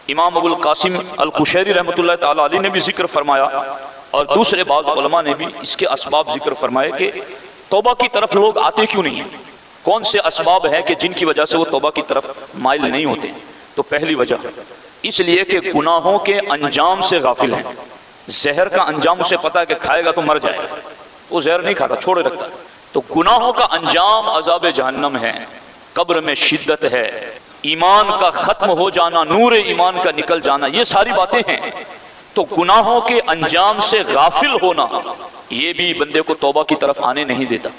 امام ابو القاسم القشیری رحمۃ اللہ تعالیٰ علیہ نے بھی ذکر فرمایا اور دوسرے بعض علماء نے بھی اس کے اسباب ذکر فرمائے کہ توبہ کی طرف لوگ آتے کیوں نہیں ہیں، کون سے اسباب ہیں کہ جن کی وجہ سے وہ توبہ کی طرف مائل نہیں ہوتے۔ تو پہلی وجہ اس لیے کہ گناہوں کے انجام سے غافل ہیں۔ زہر کا انجام اسے پتا ہے کہ کھائے گا تو مر جائے گا، وہ زہر نہیں کھاتا، چھوڑے رکھتا ہے۔ تو گناہوں کا انجام عذاب جہنم ہے، قبر میں شدت ہے، ایمان کا ختم ہو جانا، نور ایمان کا نکل جانا، یہ ساری باتیں ہیں۔ تو گناہوں کے انجام سے غافل ہونا یہ بھی بندے کو توبہ کی طرف آنے نہیں دیتا۔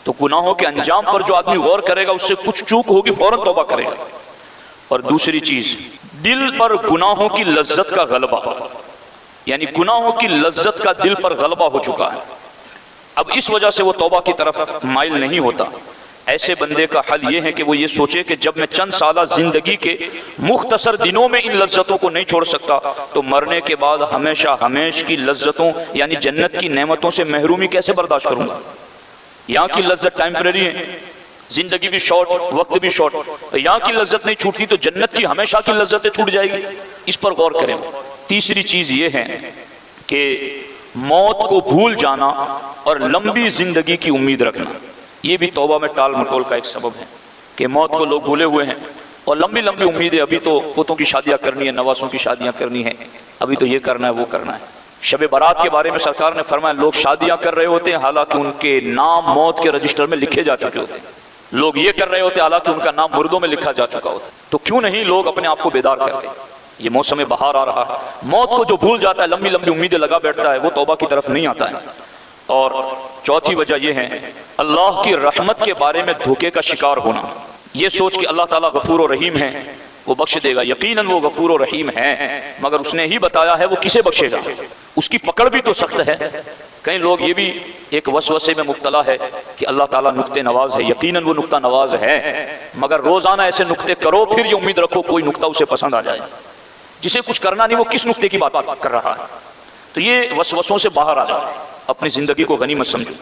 تو گناہوں کے انجام پر جو آدمی غور کرے گا، اس سے کچھ چوک ہوگی فوراً توبہ کرے گا۔ اور دوسری چیز، دل پر گناہوں کی لذت کا غلبہ، یعنی گناہوں کی لذت کا دل پر غلبہ ہو چکا ہے، اب اس وجہ سے وہ توبہ کی طرف مائل نہیں ہوتا۔ ایسے بندے کا حل یہ ہے کہ وہ یہ سوچے کہ جب میں چند سالہ زندگی کے مختصر دنوں میں ان لذتوں کو نہیں چھوڑ سکتا تو مرنے کے بعد ہمیشہ ہمیش کی لذتوں یعنی جنت کی نعمتوں سے محرومی کیسے برداشت کروں گا۔ یہاں کی لذت ٹیمپریری ہے، زندگی بھی شارٹ، وقت بھی شارٹ، یہاں کی لذت نہیں چھوٹتی تو جنت کی ہمیشہ کی لذتیں چھوٹ جائے گی، اس پر غور کریں۔ تیسری چیز یہ ہے کہ موت کو بھول جانا اور لمبی زندگی کی امید رکھنا، یہ بھی توبہ میں ٹال مٹول کا ایک سبب ہے کہ موت کو لوگ بھولے ہوئے ہیں اور لمبی لمبی امیدیں، ابھی تو پوتوں کی شادیاں کرنی ہے، نواسوں کی شادیاں کرنی ہے، ابھی تو یہ کرنا ہے وہ کرنا ہے۔ شب برات کے بارے میں سرکار نے فرمایا لوگ شادیاں کر رہے ہوتے ہیں حالانکہ ان کے نام موت کے رجسٹر میں لکھے جا چکے ہوتے ہیں، لوگ یہ کر رہے ہوتے ہیں حالانکہ ان کا نام مردوں میں لکھا جا چکا ہوتا ہے۔ تو کیوں نہیں لوگ اپنے آپ کو بیدار کرتے؟ یہ موسم بہار آ رہا ہے، موت کو جو بھول جاتا ہے، لمبی لمبی امیدیں لگا بیٹھتا ہے، وہ توبہ کی طرف نہیں آتا ہے۔ اور چوتھی وجہ یہ ہے اللہ کی رحمت کے بارے میں دھوکے کا شکار ہونا، یہ سوچ کہ اللہ تعالیٰ غفور و رحیم ہے، وہ بخش دے گا، یقیناً وہ غفور و رحیم ہے، مگر اس نے ہی بتایا ہے وہ کسے بخشے گا، اس کی پکڑ بھی تو سخت ہے۔ کئی لوگ یہ بھی ایک وسوسے میں مبتلا ہے کہ اللہ تعالیٰ نکتے نواز ہے، یقیناً وہ نکتہ نواز ہے، مگر روزانہ ایسے نکتے کرو پھر یہ امید رکھو کوئی نکتہ اسے پسند آ جائے، جسے کچھ کرنا نہیں وہ کس نکتے کی بات کر رہا ہے۔ تو یہ وسوسوں سے باہر آ جاؤ، اپنی زندگی کو غنیمت سمجھو۔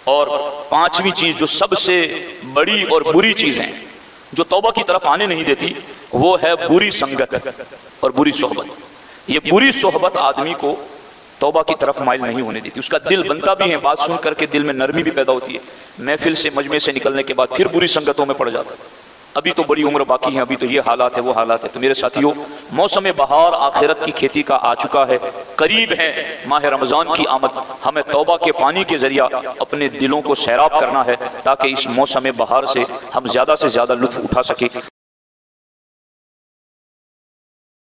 اور پانچویں چیز جو سب سے بڑی اور بری چیز ہے جو توبہ کی طرف آنے نہیں دیتی، وہ ہے بری سنگت اور بری صحبت۔ یہ بری صحبت آدمی کو توبہ کی طرف مائل نہیں ہونے دیتی، اس کا دل بنتا بھی ہے، بات سن کر کے دل میں نرمی بھی پیدا ہوتی ہے، محفل سے مجمع سے نکلنے کے بعد پھر بری سنگتوں میں پڑ جاتا ہے۔ ابھی تو بڑی عمر باقی ہے، ابھی تو یہ حالات ہے وہ حالات ہے۔ تو میرے ساتھیوں، موسم بہار آخرت کی کھیتی کا آ چکا ہے، قریب ہے ماہ رمضان کی آمد، ہمیں توبہ کے پانی کے ذریعہ اپنے دلوں کو سیراب کرنا ہے تاکہ اس موسم بہار سے ہم زیادہ سے زیادہ لطف اٹھا سکیں۔